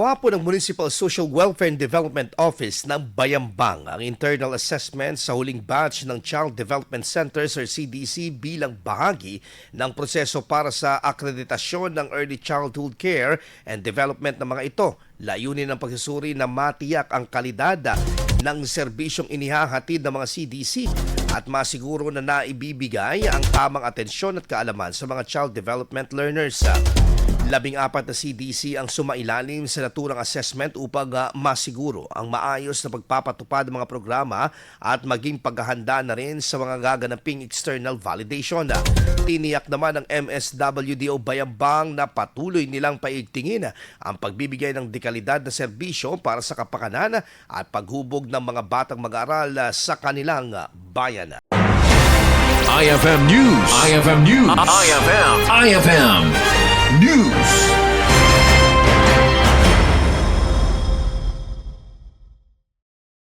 Wapo ng Municipal Social Welfare and Development Office ng Bayambang ang internal assessment sa huling batch ng Child Development Centers or CDC bilang bahagi ng proseso para sa akreditasyon ng early childhood care and development ng mga ito. Layunin ng pagsusuri na matiyak ang kalidad ng serbisyong inihahatid ng mga CDC at masiguro na naibibigay ang tamang atensyon at kaalaman sa mga child development learners. 14 na CDC ang sumailalim sa naturang assessment upang masiguro ang maayos na pagpapatupad ng mga programa at maging paghahanda na rin sa mga gaganaping external validation. Tiniyak naman ng MSWDO Bayambang na patuloy nilang paigtingin ang pagbibigay ng dekalidad na serbisyo para sa kapakanan at paghubog ng mga batang mag-aaral sa kanilang bayan. IFM News. IFM News. IFM News.